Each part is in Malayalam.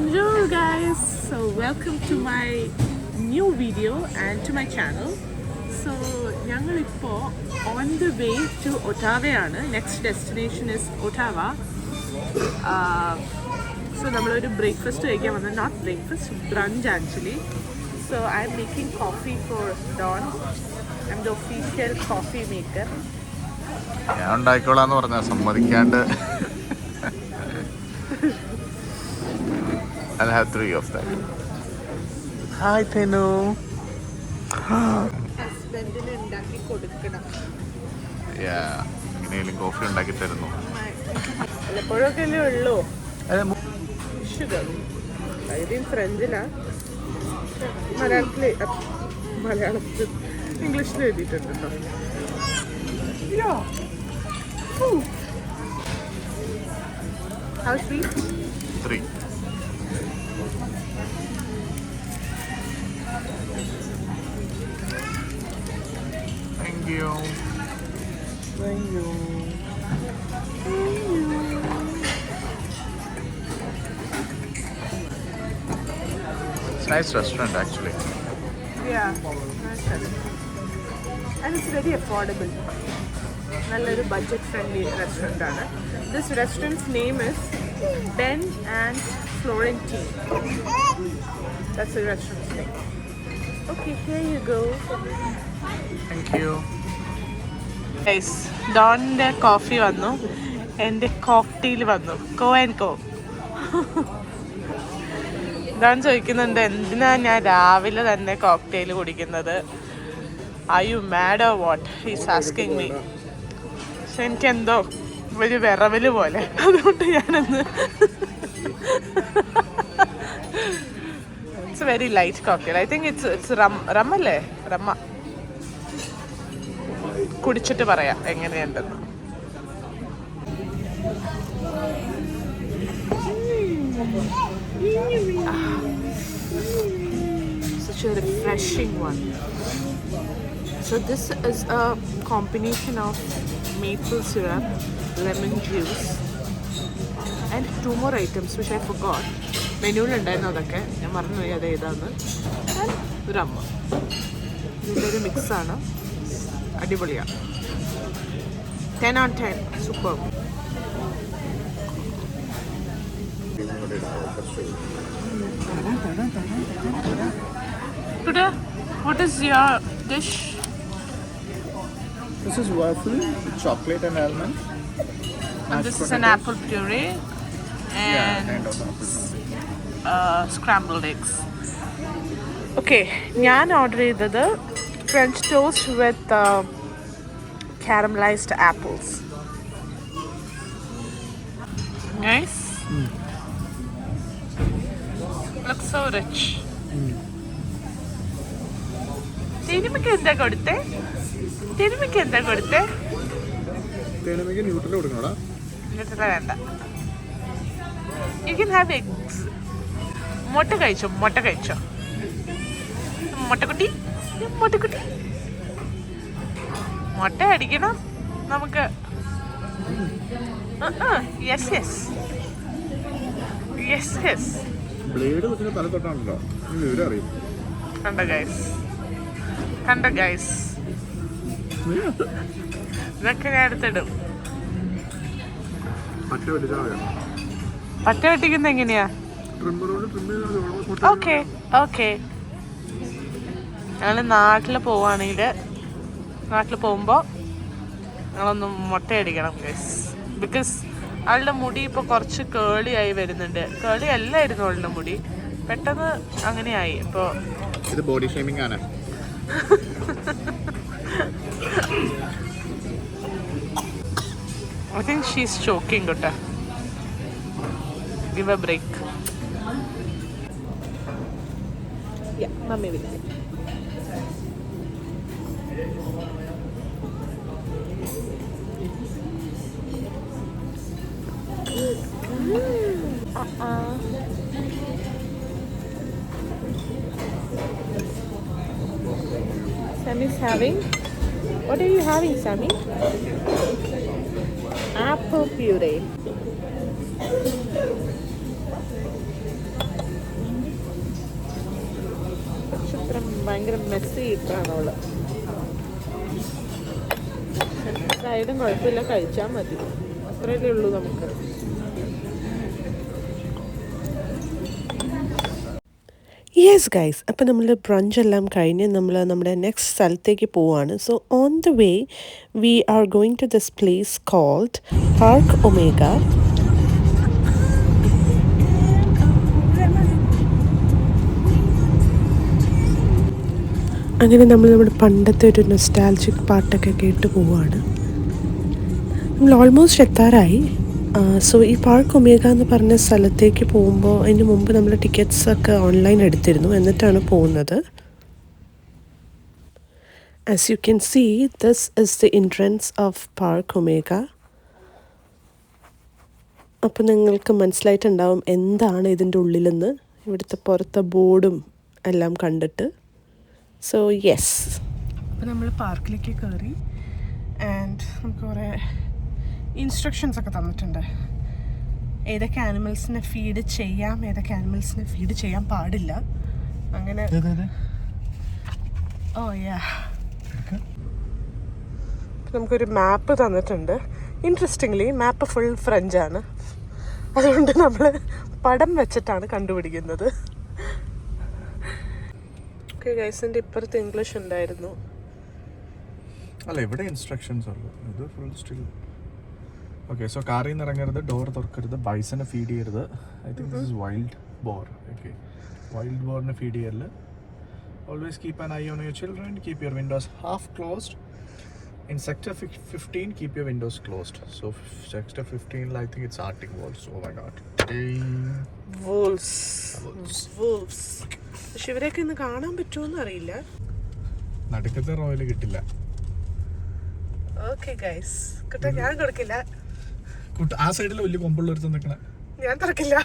Bonjour guys, so welcome to my new video and to my channel. So ഞങ്ങളിപ്പോൾ on the way to Ottawa. Next destination is Ottawa. So നമ്മളൊരു ബ്രേക്ക്ഫാസ്റ്റ് കഴിക്കാൻ വന്നത്, not breakfast, brunch actually. So I'm making coffee for Dawn. I'm the official coffee maker. ഞാൻ ഉണ്ടാക്കിക്കോളാന്ന് പറഞ്ഞ സമ്മതിക്കാണ്ട്. I'll have 3 of them. Hi Tenu. ഹസ്ബൻഡിന് ഉണ്ടാക്കി കൊടുക്കണം. ഇങ്ങനെയും കോഫി ഉണ്ടാക്കി തരുന്നു. വല്ലപ്പോഴൊക്കെ അല്ലേ ഉള്ളൂ. ഷുഗർ ഇതിന് ഫ്രഞ്ചിലാണ്, മലയാളത്തിൽ ഇംഗ്ലീഷിൽ എഴുതിയിട്ടുണ്ട് കേട്ടോ. How sweet? 3. Thank you. Thank you. It's a nice restaurant actually. Yeah, nice restaurant. And it's very affordable. നല്ലൊരു ബഡ്ജറ്റ് ഫ്രണ്ട്ലി റെസ്റ്റോറൻ്റ് ആണ്. This restaurant's name is Ben and Florentine. That's the restaurant's name. Okay, here you go. Thank you. Guys, ഡോണിൻ്റെ കോഫി വന്നു, എൻ്റെ കോക്ടെയിൽ വന്നു, കോ ആൻഡ് കോ. ഡോൺ ചോദിക്കുന്നുണ്ട് എന്തിനാ ഞാൻ രാവിലെ തന്നെ കോക്ടെയിൽ കുടിക്കുന്നത്, are you mad or what, he's asking me. പക്ഷെ എനിക്കെന്തോ ഒരു വിറവല് പോലെ, അതുകൊണ്ട് ഞാനൊന്ന് it's very light cocktail. I think it's റമ്മല്ലേ, റമ്മ. കുടിച്ചിട്ട് പറയാം എങ്ങനെയുണ്ടെന്ന്. Such a refreshing one. So this is a combination of maple syrup, lemon juice and 2 more items which I forgot. മെനുവിൽ ഉണ്ടായിരുന്നു, അതൊക്കെ ഞാൻ മറന്നുപോയി അത് ഏതാന്ന്. ആൻഡ് റമ്മ. ഇതിൻ്റെ ഒരു മിക്സാണ്, അടിപൊളിയാണ്. 10 on 10, super. Today, what is your dish? This is waffle with chocolate and almond. And this is an apple puree and kind of apple. scrambled eggs. Okay, ഞാൻ ഓർഡർ ചെയ്തത് ഫ്രഞ്ച് ടോസ്റ്റ് വിത്ത് caramelized apples. Nice. Looks so rich. തിരുമിക്ക് എന്താ കൊടുത്തേ? തിരുമിക്ക് എന്താ കൊടുത്തേ? ന്യൂട്രൽ കൊടുക്കണോടാ? ന്യൂട്രൽ വേണ്ട. You can have eggs. മുട്ട കഴിച്ചോ, മുട്ട കഴിച്ചോ. മുട്ടക്കുട്ടി, മുട്ടക്കുട്ടി. മുട്ട അടിക്കണം നമുക്ക്. Yes yes yes yes. Blade വെച്ചിട്ട് തല തൊട്ടാണല്ലോ, വിവരം അറിയും. കണ്ടോ ഗൈസ്, കണ്ടോ ഗൈസ്, ഇതൊക്കെ ഞാൻ എടുത്തിടും. പറ്റ വെട്ടിക്കുന്ന എങ്ങനെയാ? Okay okay. ഞങ്ങൾ നാട്ടിൽ പോവുകയാണെങ്കിൽ, നാട്ടിൽ പോകുമ്പോൾ ഞങ്ങളൊന്ന് മുട്ടയടിക്കണം ഗൈസ്. ബിക്കോസ് അവളുടെ മുടി ഇപ്പോൾ കുറച്ച് കേളി ആയി വരുന്നുണ്ട്. കേളി അല്ലായിരുന്നു അവളുടെ മുടി, പെട്ടെന്ന് അങ്ങനെയായി. ഇപ്പോൾ ഇത് ബോഡി ഷേമിംഗ് ആണ്. I think she's choking, Gutta. Give a break. Yeah, mommy will. Sammy's having. What are you having, Sammy? Apple puree. ഭയങ്കര മെസ്സി ഇട്ടാണ് അവള്. സൈഡും കുഴപ്പമില്ല, കഴിച്ചാൽ മതി, അത്രയല്ലേ ഉള്ളൂ നമുക്ക്. യെസ് ഗൈസ്, അപ്പോൾ നമ്മൾ ബ്രഞ്ച് എല്ലാം കഴിഞ്ഞ് നമ്മൾ നമ്മുടെ നെക്സ്റ്റ് സ്ഥലത്തേക്ക് പോവുകയാണ്. So on the way we are going to this place called park Omega. അങ്ങനെ നമ്മൾ നമ്മുടെ പണ്ടത്തെ ഒരു നൊസ്റ്റാൾജിക് പാട്ടൊക്കെ കേട്ട് പോവുകയാണ്. നമ്മൾ ഓൾമോസ്റ്റ് എത്താറായി. സോ ഈ പാർക്ക് ഒമേഗ എന്ന് പറഞ്ഞ സ്ഥലത്തേക്ക് പോകുമ്പോൾ അതിന് മുമ്പ് നമ്മൾ ടിക്കറ്റ്സൊക്കെ ഓൺലൈൻ എടുത്തിരുന്നു, എന്നിട്ടാണ് പോകുന്നത്. As you can see, this is the entrance of park Omega. അപ്പോൾ നിങ്ങൾക്ക് മനസ്സിലായിട്ടുണ്ടാവും എന്താണ് ഇതിൻ്റെ ഉള്ളിലെന്ന്, ഇവിടുത്തെ പുറത്തെ ബോർഡും എല്ലാം കണ്ടിട്ട്. സോ യെസ്, അപ്പോൾ നമ്മൾ പാർക്കിലേക്ക് കയറി. ആൻഡ് നമുക്ക് കുറേ ഇൻസ്ട്രക്ഷൻസ് ഒക്കെ തന്നിട്ടുണ്ട്. ഏതൊക്കെ ആനിമൽസിനെ ഫീഡ് ചെയ്യാം, ഏതൊക്കെ ആനിമൽസിനെ ഫീഡ് ചെയ്യാൻ പാടില്ല, അങ്ങനെ. ഓ യാ, നമുക്കൊരു മാപ്പ് തന്നിട്ടുണ്ട്. ഇൻട്രസ്റ്റിംഗ്ലി മാപ്പ് ഫുൾ ഫ്രഞ്ചാണ്, അതുകൊണ്ട് നമ്മൾ പടം വെച്ചിട്ടാണ് കണ്ടുപിടിക്കുന്നത്. ഓക്കെ ഗൈസിൻ്റെ ഇപ്പുറത്ത് ഇംഗ്ലീഷ് ഉണ്ടായിരുന്നു. അല്ല, ഇവിടെ ഇൻസ്ട്രക്ഷൻസ് ഉള്ളു, ഇത് ഫുൾ സ്റ്റിൽ. ഓക്കെ, സോ കാറിൽ നിന്ന് ഇറങ്ങരുത്, ഡോർ തുറക്കരുത്, ബൈസനെ ഫീഡ് ചെയ്യരുത്. I think this is wild boar. Okay, wild ബോറിനെ ഫീഡ് ചെയ്യരുത്. Always keep an eye on your children, keep your windows half closed. In sector 15, keep your windows closed. So sector 15, I think it's Arctic wolves. Oh my god. Wolves. പക്ഷെ ഇവരെയൊക്കെ ഇന്ന് കാണാൻ പറ്റുമോന്ന് അറിയില്ല. നടുക്കത്തെ റോയൽ കിട്ടില്ല. ഓക്കെ ഗൈസ്, കിട്ടാ ഞാൻ കൊടുക്കില്ല. ആ സൈഡിൽ വലിയ കൊമ്പുള്ളൊരുത്ത് നിൽക്കണ ഞാൻ തുറക്കില്ല.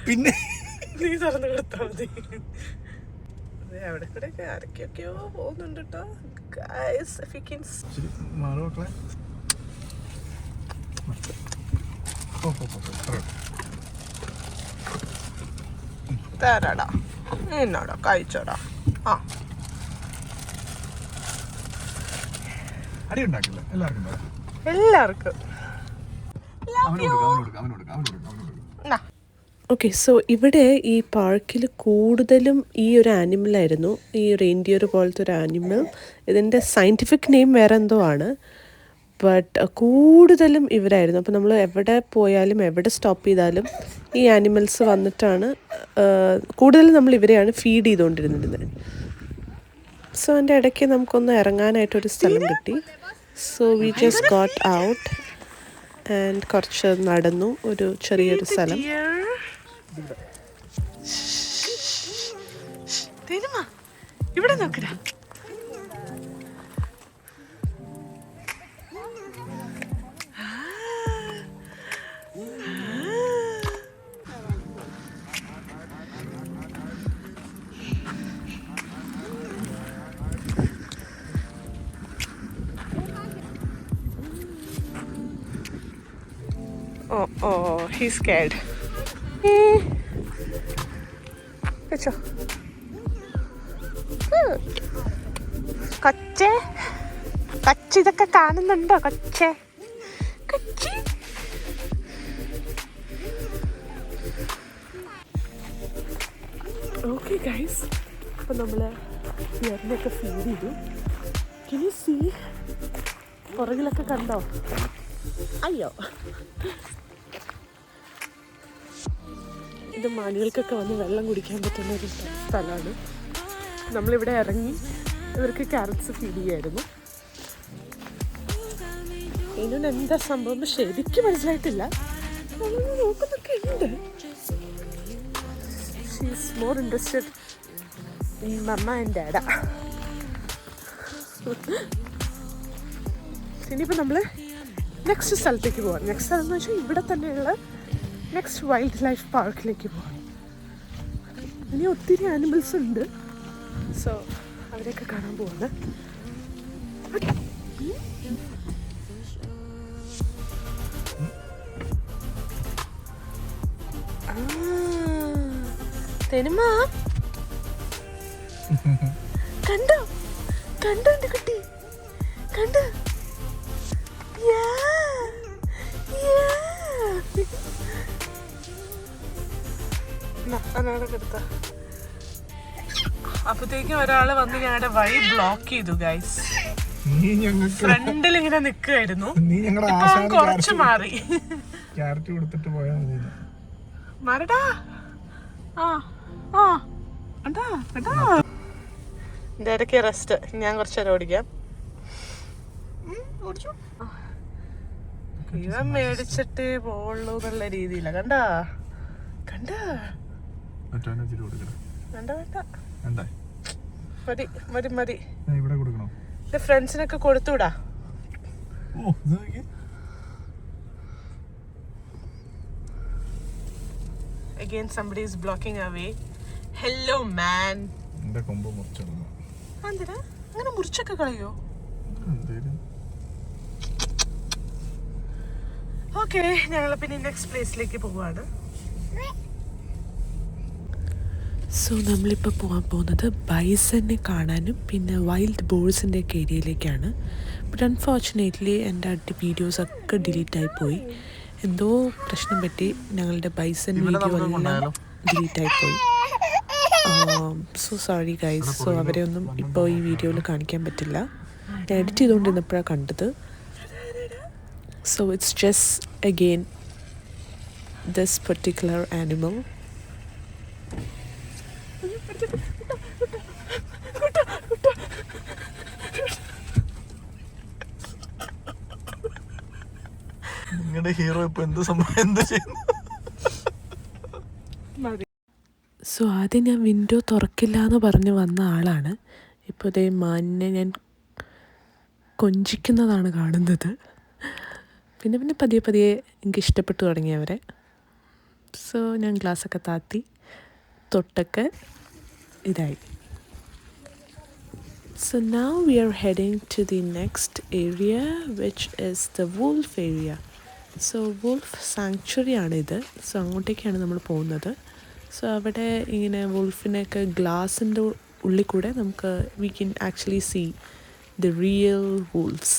പിന്നെ നീ തുറന്നു കൊടുത്താൽ മതി. അവിടെ കൂടെ ആരൊക്കെയൊക്കെയോ പോകുന്നുണ്ട് കേട്ടോ ഗൈസ്. തരാടാ, എന്നോടാ കഴിച്ചോടാ. ആ, അടി ഉണ്ടാക്കില്ല, എല്ലാവർക്കും. ഓക്കെ, സോ ഇവിടെ ഈ പാർക്കിൽ കൂടുതലും ഈ ഒരു ആനിമലായിരുന്നു, ഈ റെയിൻഡിയർ പോലത്തെ ഒരു ആനിമൽ. ഇതിൻ്റെ സയൻറ്റിഫിക് നെയിം വേറെ എന്തോ ആണ്, ബട്ട് കൂടുതലും ഇവരായിരുന്നു. അപ്പോൾ നമ്മൾ എവിടെ പോയാലും എവിടെ സ്റ്റോപ്പ് ചെയ്താലും ഈ ആനിമൽസ് വന്നിട്ടാണ് കൂടുതലും നമ്മൾ ഇവരെയാണ് ഫീഡ് ചെയ്തുകൊണ്ടിരുന്നത്. സോ അതിൻ്റെ ഇടയ്ക്ക് നമുക്കൊന്ന് ഇറങ്ങാനായിട്ടൊരു സ്ഥലം കിട്ടി. So we just got out and കുറച്ച് നടന്നു, ഒരു ചെറിയൊരു സ്ഥലം. ഇവിടെ നോക്കടാ, Oh, he's scared. വെച്ചോ കൊച്ചേ, കൊച്ച് ഇതൊക്കെ കാണുന്നുണ്ടോ കൊച്ചേ? കൊച്ചി ഓക്കെ ഗൈസ്, അപ്പം നമ്മൾ ഇയറിനൊക്കെ ഫീഡ് ചെയ്തു. Can you see? പുറകിലൊക്കെ കണ്ടോ? അയ്യോ, ഇത് മാനുകൾക്കൊക്കെ വന്ന് വെള്ളം കുടിക്കാൻ പറ്റുന്ന ഒരു സ്ഥലമാണ്. നമ്മളിവിടെ ഇറങ്ങി ഇവർക്ക് ക്യാരറ്റ്സ് ഫീഡ് ചെയ്യായിരുന്നു. ഇതിനോട് എന്താ സംഭവം ശരിക്കും മനസ്സിലായിട്ടില്ല, നോക്കുന്നൊക്കെ ഉണ്ട്. She is more interested in mama and dada. ഇനിയിപ്പോൾ നമ്മൾ നെക്സ്റ്റ് സ്ഥലത്തേക്ക് പോകാം. നെക്സ്റ്റ് സ്ഥലം എന്ന് വെച്ചാൽ ഇവിടെ തന്നെയുള്ള നെക്സ്റ്റ് വൈൽഡ് ലൈഫ് പാർക്കിലേക്ക് പോകാം. ഇനി ഒത്തിരി ആനിമൽസ് ഉണ്ട്, സോ അവരെയൊക്കെ കാണാൻ പോവാണ്. തെനുമ കണ്ടോ കണ്ടോ എന്റെ കുട്ടി കണ്ടോ? അപ്പത്തേക്കും ഒരാള് വന്ന് ഞങ്ങളുടെ വഴി ബ്ലോക്ക് ചെയ്തു ഗൈസ്. നീ ഞങ്ങൾക്ക് ഫ്രണ്ടിൽ ഇങ്ങനെ നിൽക്കുമായിരുന്നു. നീ ഞങ്ങളുടെ കുറച്ച് മാറി ക്യാരറ്റ് കൊടുത്തിട്ട് പോയാൽ മതി. മാറടാ. എന്റെ ഇടയ്ക്ക് റെസ്റ്റ്. ഞാൻ കുറച്ച് നേരം ഓടിക്കാം. ഇവൻ മേടിച്ചിട്ടേ പോവുള്ളൂ എന്നുള്ള രീതിയില്ല. കണ്ടാ കണ്ടാ വേണ്ട വേണ്ട മതി മതി മതി. ഇവിടെ കൊടുക്കണോ? എന്റെ ഫ്രണ്ട്സിനൊക്കെ കൊടുത്തുവിടാ. Again somebody is blocking our way. Hello man. എന്റെ കൊമ്പ് മുറിച്ചിടുന്നു. എന്തിനാ അങ്ങനെ മുറിച്ചൊക്കെ കളയോ? ഓക്കെ, ഞങ്ങൾ പിന്നെ നെക്സ്റ്റ് പ്ലേസിലേക്ക് പോവാണ്. സോ നമ്മളിപ്പോൾ പോകാൻ പോകുന്നത് ബൈസനെ കാണാനും പിന്നെ വൈൽഡ് ബോഴ്സിൻ്റെ ഒക്കെ ഏരിയയിലേക്കാണ്. ബട്ട് അൺഫോർച്ചുനേറ്റ്ലി എൻ്റെ വീഡിയോസൊക്കെ ഡിലീറ്റായി പോയി. എന്തോ പ്രശ്നം പറ്റി ഞങ്ങളുടെ ബൈസൺ വീഡിയോ എല്ലാം ഡിലീറ്റായി പോയി. So sorry guys. സോ അവരെ ഒന്നും ഇപ്പോൾ ഈ വീഡിയോയിൽ കാണിക്കാൻ പറ്റില്ല. ഞാൻ എഡിറ്റ് ചെയ്തുകൊണ്ടിരുന്നപ്പോഴാണ് കണ്ടത്. So it's just again this particular animal. നിങ്ങളുടെ ഹീറോ ഇപ്പൊ എന്ത് സംഭവം എന്ത് ചെയ്യുന്നു? സോ ആദ്യം ഞാൻ വിൻഡോ തുറക്കില്ല എന്ന് പറഞ്ഞ് വന്ന ആളാണ്. ഇപ്പോൾ ഇതേ മാനിനെ ഞാൻ കൊഞ്ചിക്കുന്നതാണ് കാണുന്നത്. പിന്നെ പിന്നെ പതിയെ പതിയെ എനിക്ക് ഇഷ്ടപ്പെട്ടു തുടങ്ങിയവരെ. സോ ഞാൻ ഗ്ലാസ്സൊക്കെ താത്തി തൊട്ടൊക്കെ ഇതായി. So now we are heading to the next area, which is the wolf area. So wolf sanctuary ആണിത്. സോ അങ്ങോട്ടേക്കാണ് നമ്മൾ പോകുന്നത്. സോ അവിടെ ഇങ്ങനെ വോൾഫിനെയൊക്കെ ഗ്ലാസിൻ്റെ ഉള്ളിൽ കൂടെ നമുക്ക് we can actually see the real wolfs.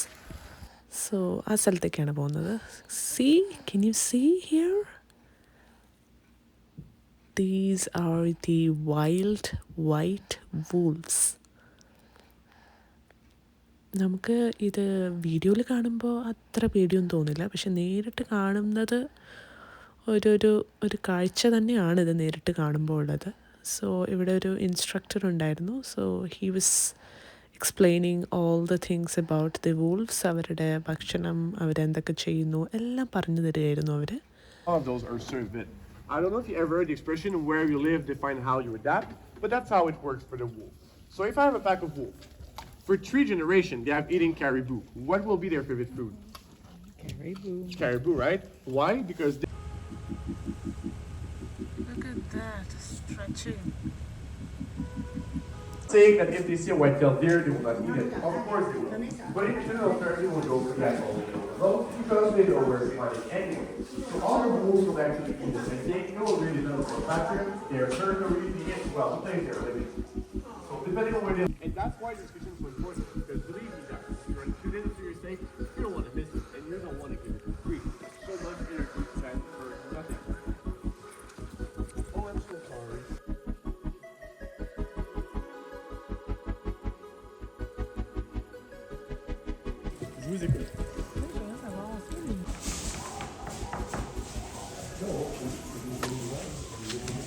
So ആ സ്ഥലത്തേക്കാണ് പോകുന്നത്. See, can you see here? These are the wild white wolves. നമുക്ക് ഇത് വീഡിയോയിൽ കാണുമ്പോൾ അത്ര പേടിയൊന്നും തോന്നില്ല. പക്ഷെ നേരിട്ട് കാണുന്നത് ഒരു കാഴ്ച തന്നെയാണ് ഇത് നേരിട്ട് കാണുമ്പോൾ ഉള്ളത്. സോ ഇവിടെ ഒരു ഇൻസ്ട്രക്ടർ ഉണ്ടായിരുന്നു. So he was explaining all the things about the Wolves. അവരുടെ ഭക്ഷണം, അവരെന്തൊക്കെ ചെയ്യുന്നു എല്ലാം പറഞ്ഞു തരികയായിരുന്നു അവർ. I don't know if you ever heard the expression, where you live define how you adapt, but that's how it works for the wolf. So if I have a pack of wolves, for 3 generations they have eaten caribou. What will be their favorite food? Caribou. Caribou, right? Why? Because they... Look at that, stretching. Saying that if they see a white-tailed deer, they will not eat it. Of course they will. But in general terms, they will go for that all because they know where to find it anyway. So all the wolves will actually eat this. And they know really little for factor. They are certain to really eat well, the place they're living. So depending on where they live. And that's why this vision is so important. Because believe me guys, you're on 2 days to your steak, you don't want to miss it. And you don't want to give it for free. So much energy spent for nothing. Oh, I'm so sorry. Je vous écoute.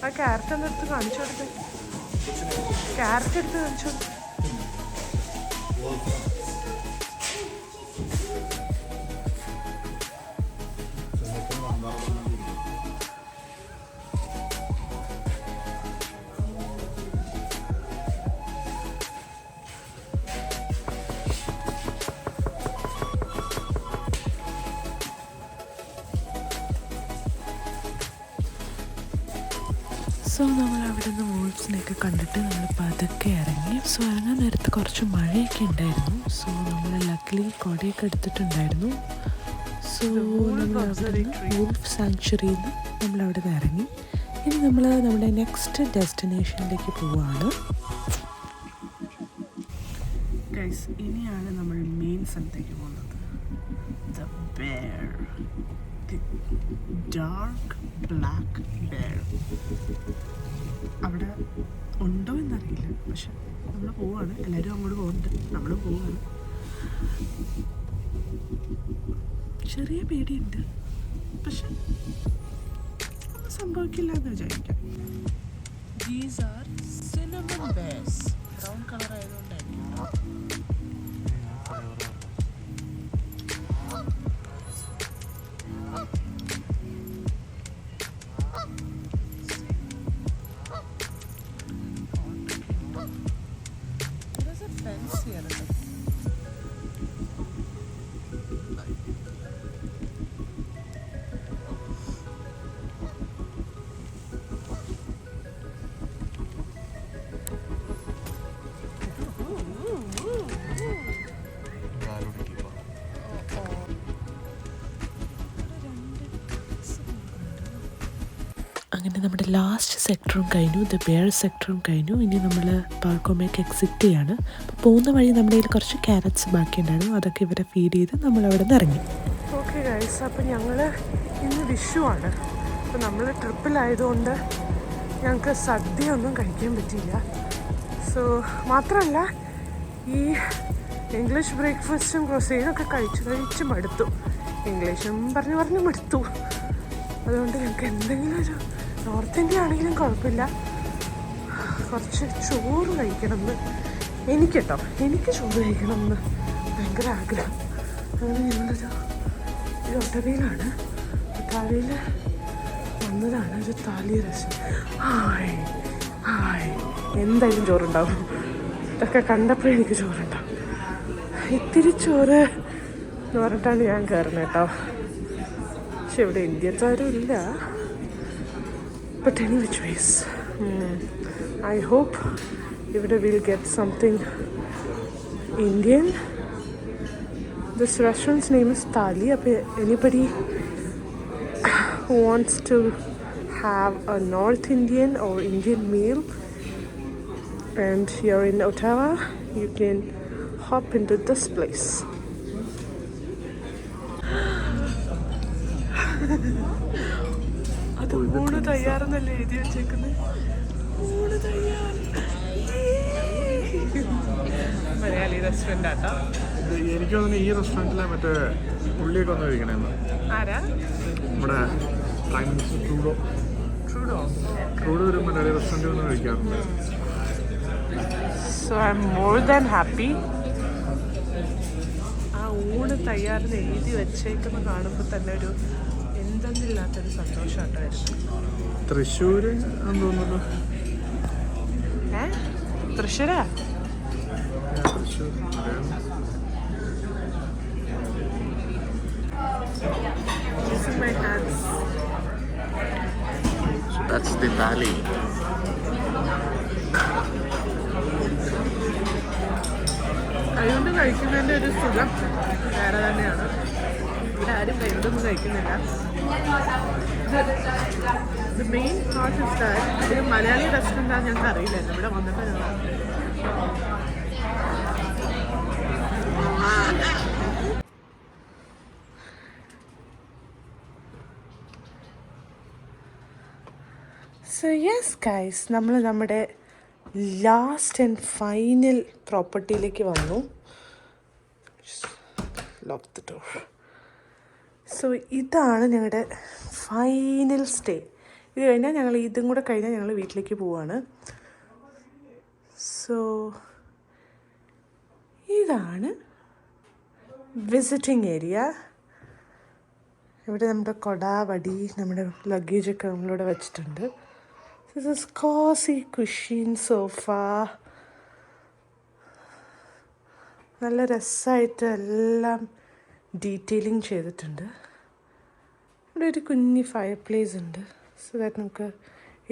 ആ ക്യാരറ്റ് ഒന്ന് എടുത്ത് കാണിച്ചു കൊടുത്ത്. ക്യാരറ്റ് എടുത്ത് കാണിച്ചു. സോ നമ്മൾ അവിടെ നിന്ന് വോൾഫ്സിനെയൊക്കെ കണ്ടിട്ട് നമ്മൾ പതുക്കെ ഇറങ്ങി. സോ ഇറങ്ങാൻ നേരത്ത് കുറച്ച് മഴയൊക്കെ ഉണ്ടായിരുന്നു. സോ നമ്മൾ ലക്കിലി കൊടയൊക്കെ എടുത്തിട്ടുണ്ടായിരുന്നു. സോ നമ്മൾ അവിടെ നിന്ന് വോൾഫ് സാങ്ച്വറിയിൽ നിന്ന് നമ്മളവിടെ നിന്ന് ഇറങ്ങി. ഇനി നമ്മൾ നമ്മുടെ നെക്സ്റ്റ് ഡെസ്റ്റിനേഷനിലേക്ക് പോവുകയാണ്. ഗൈസ്, ഇനിയാണ് നമ്മൾ മെയിൻ സ്ഥലത്തേക്ക് പോകുന്നത്. The bear, the dark black bear. അവിടെ ഉണ്ടോ എന്നറിയില്ല, പക്ഷെ നമ്മൾ പോവാണ്. എല്ലാവരും അങ്ങോട്ട് പോകുന്നുണ്ട്, നമ്മൾ പോവാണ്. ചെറിയ പേടിയുണ്ട്, പക്ഷെ ഒന്നും സംഭവിക്കില്ല എന്ന് വിചാരിക്കാം. These are cinnamon bears. Brown colour ആയതുകൊണ്ടായിരിക്കും. There's a fence here. അങ്ങനെ നമ്മുടെ ലാസ്റ്റ് സെക്ടറും കഴിഞ്ഞു, ദ ബെയർ സെക്ടറും കഴിഞ്ഞു. ഇനി നമ്മൾ പാർക്കോമേക്ക് എക്സിറ്റ് ചെയ്യാണ്. അപ്പോൾ പോകുന്ന വഴി നമ്മുടെ കയ്യിൽ കുറച്ച് ക്യാരറ്റ്സ് ബാക്കിയുണ്ടായിരുന്നു, അതൊക്കെ ഇവരെ ഫീഡ് ചെയ്ത് നമ്മൾ അവിടെ നിന്ന് ഇറങ്ങി. ഓക്കെ ഗൈസ്, അപ്പോൾ ഞങ്ങൾ ഇന്ന് വിഷുവാണ്. അപ്പോൾ നമ്മൾ ട്രിപ്പിലായതുകൊണ്ട് ഞങ്ങൾക്ക് സദ്യ ഒന്നും കഴിക്കാൻ പറ്റിയില്ല. സോ മാത്രമല്ല, ഈ ഇംഗ്ലീഷ് ബ്രേക്ക്ഫാസ്റ്റും ക്രോസേനൊക്കെ കഴിച്ച് മടുത്തു. ഇംഗ്ലീഷും പറഞ്ഞ് മടുത്തു. അതുകൊണ്ട് ഞങ്ങൾക്ക് എന്തെങ്കിലും ഒരു നോർത്ത് ഇന്ത്യ ആണെങ്കിലും കുഴപ്പമില്ല, കുറച്ച് ചോറ് കഴിക്കണമെന്ന് എനിക്ക് ചോറ് കഴിക്കണമെന്ന് ഭയങ്കര ആഗ്രഹം. അങ്ങനെ ഞങ്ങളൊരു ഒട്ടകയിലാണ്, ഒട്ടാവയിൽ വന്നതാണ്. ഒരു താലി റെസ്റ്റോറൻറ്റ്. ഹായ് എന്തായാലും ചോറുണ്ടാവും. ഇതൊക്കെ കണ്ടപ്പോഴേ എനിക്ക് ചോറുണ്ടാവും. ഇത്തിരി ചോറ് എന്ന് പറഞ്ഞിട്ടാണ് ഞാൻ കയറുന്നത് കേട്ടോ. പക്ഷെ ഇവിടെ ഇന്ത്യക്കാരും ഇല്ല. But any which ways, I hope ഇവിടെ we'll get something Indian. This restaurant's name is Thali. Anybody who wants to have a North Indian or Indian meal and you're in Ottawa, you can hop into this place. അത് ഊണ് തയ്യാറെന്നല്ലേ എഴുതി വെച്ചേക്കുന്നത്. ഊണ് തയ്യാർ. മലയാളി റെസ്റ്റോറൻ്റ് ആട്ടോ. എനിക്ക് തോന്നുന്നു ഈ റെസ്റ്റോറൻറ്റിലെ മറ്റേ പുള്ളിയൊക്കെ ഒന്ന് കഴിക്കണമെന്ന്. ആരാ? നമ്മുടെ പ്രൈം മിനിസ്റ്റർ ട്രൂഡോ ഒരു മലയാളി റെസ്റ്റോറൻറ്റിൽ ഒന്ന് കഴിക്കാറുണ്ട്. So I am more than happy. ആ ഊണ് തയ്യാറെന്ന് എഴുതി വെച്ചേക്കുന്ന കാണുമ്പോൾ തന്നെ ഒരു എന്തെന്നില്ലാത്തൊരു സന്തോഷമായിട്ടായിരുന്നു. തൃശ്ശൂർ ആണെന്ന് തോന്നുന്നു. തൃശ്ശൂരാ? Thrissur. My hands. So that's the valley. അതുകൊണ്ട് കഴിക്കുന്നതിൻ്റെ ഒരു സുഖം വേറെ തന്നെയാണ്. ഇവിടെ ആരും എന്തൊന്നും കഴിക്കുന്നില്ല. The main part is that ഇത് മലയാളി റെസ്റ്റോറൻ്റ് ആണ്. ഞങ്ങൾക്ക് അറിയില്ലായിരുന്നു, ഇവിടെ വന്നപ്പോൾ ഞങ്ങൾ സോ യെസ് ഗൈസ്, നമ്മൾ നമ്മുടെ ലാസ്റ്റ് ആൻഡ് ഫൈനൽ പ്രോപ്പർട്ടിയിലേക്ക് വന്നു. Lock the door. സോ ഇതാണ് ഞങ്ങളുടെ ഫൈനൽ സ്റ്റേ. ഇത് കഴിഞ്ഞാൽ ഞങ്ങൾ ഇതും കൂടെ കഴിഞ്ഞാൽ ഞങ്ങൾ വീട്ടിലേക്ക് പോവാണ്. സോ ഇതാണ് വിസിറ്റിംഗ് ഏരിയ. ഇവിടെ നമ്മുടെ കൊട, വടി, നമ്മുടെ ലഗേജൊക്കെ നമ്മളിവിടെ വെച്ചിട്ടുണ്ട്. This is cozy cushion sofa. നല്ല രസമായിട്ട് എല്ലാം ഡീറ്റെയിലിംഗ് ചെയ്തിട്ടുണ്ട്. ഇവിടെ ഒരു കുഞ്ഞി ഫയർ പ്ലേസ് ഉണ്ട്, സോ ദാറ്റ് നമുക്ക്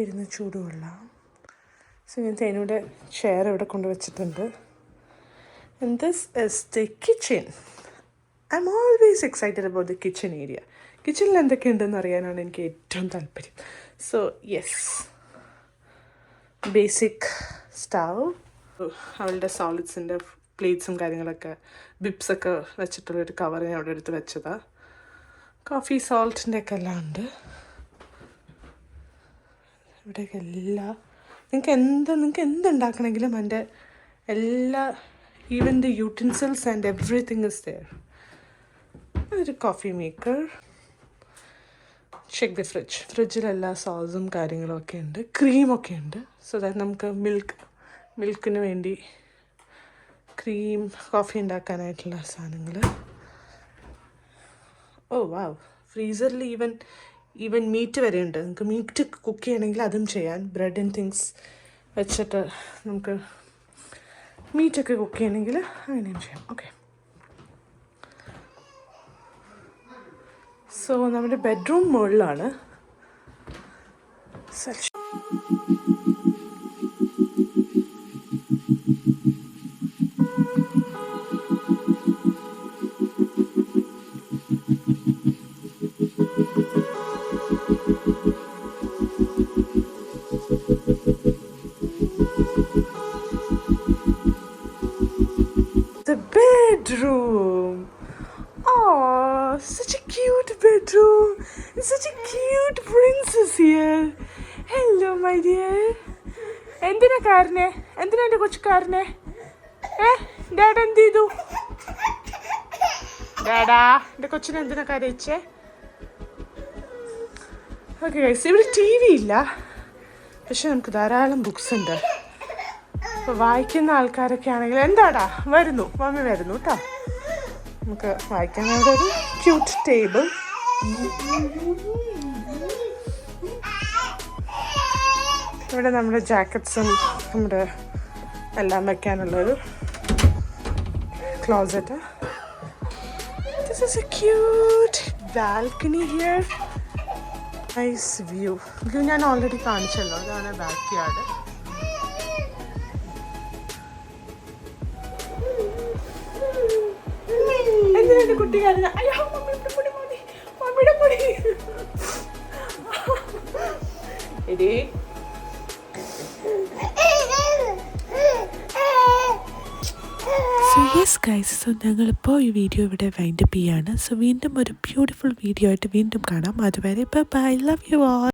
ഇരുന്ന് ചൂടുകൊള്ളാം. സോ ഇങ്ങനത്തെ അതിനൂടെ ചെയർ ഇവിടെ കൊണ്ടുവച്ചിട്ടുണ്ട്. And this is the kitchen. I'm always excited about the kitchen area. കിച്ചണിൽ എന്തൊക്കെയുണ്ടെന്ന് അറിയാനാണ് എനിക്ക് ഏറ്റവും താല്പര്യം. സോ യെസ്, ബേസിക് സ്റ്റവ്, അവളുടെ സോളിഡ്സിൻ്റെ പ്ലേറ്റ്സും കാര്യങ്ങളൊക്കെ ബിപ്സൊക്കെ വെച്ചിട്ടുള്ളൊരു കവർ ഞാൻ അവിടെ എടുത്ത് വെച്ചതാണ്. കോഫി സോൾട്ടിൻ്റെ ഒക്കെ എല്ലാം ഉണ്ട് ഇവിടെയൊക്കെ. നിങ്ങൾക്ക് എന്തുണ്ടാക്കണമെങ്കിലും അതിൻ്റെ എല്ലാ, even the utensils and everything is there. ഒരു കോഫി മേക്കർ. ചെക്ക് ദി ഫ്രിഡ്ജിൽ എല്ലാ സോസും കാര്യങ്ങളും ഒക്കെ ഉണ്ട്, ക്രീമൊക്കെ ഉണ്ട്. സോ ദാറ്റ് നമുക്ക് മിൽക്കിന് വേണ്ടി ക്രീം, കോഫി ഉണ്ടാക്കാനായിട്ടുള്ള സാധനങ്ങൾ. ഓ വാവ്, ഫ്രീസറിൽ ഈവൻ മീറ്റ് വരെ ഉണ്ട്. നമുക്ക് മീറ്റ് കുക്ക് ചെയ്യണമെങ്കിൽ അതും ചെയ്യാൻ. ബ്രെഡ് ആൻഡ് തിങ്സ് വെച്ചിട്ട് നമുക്ക് മീറ്റൊക്കെ കുക്ക് ചെയ്യണമെങ്കിൽ അങ്ങനെയും ചെയ്യാം. ഓക്കെ, സോ നമ്മുടെ ബെഡ്റൂം മുകളിലാണ്. The bedroom. Oh, such a cute bedroom. Such a cute princess here. Hello, my dear. എന്തിനാ എൻ്റെ കൊച്ചുകാരനെ? ഡാഡ എന്ത് ചെയ്തു? ഡാഡാ, എൻ്റെ കൊച്ചിനെ എന്തിനാ കരയിച്ചേ? ഓക്കെ ഗൈസ്, ഇവിടെ TV ഇല്ല, പക്ഷെ നമുക്ക് ധാരാളം ബുക്സ് ഉണ്ട്. അപ്പോൾ വായിക്കുന്ന ആൾക്കാരൊക്കെ ആണെങ്കിൽ, എന്താടാ വരുന്നു, മമ്മി വരുന്നു കേട്ടോ. നമുക്ക് വായിക്കാൻ അവിടെ ഒരു ക്യൂട്ട് ടേബിൾ. ഇവിടെ നമ്മുടെ ജാക്കറ്റ്സും നമ്മുടെ എല്ലാം വയ്ക്കാനുള്ളൊരു closet. This is a cute balcony here. Nice view. View ഞാൻ ഓൾറെഡി കാണിച്ചല്ലോ, അതാണ് ബാക്ക് യാർഡ്. എന്തിനാണ് കുട്ടിക്കാരൻ? അയ്യോ, മമ്മിയുടെ പൊടി എടീ. സോ യെസ് ഗൈസ്, സോ ഞങ്ങളിപ്പോൾ ഈ വീഡിയോ ഇവിടെ വൈൻഡപ്പ് ചെയ്യാണ്. സോ വീണ്ടും ഒരു ബ്യൂട്ടിഫുൾ വീഡിയോ ആയിട്ട് വീണ്ടും കാണാം. അതുവരെ ബൈ, ലവ് യു ഓൾ.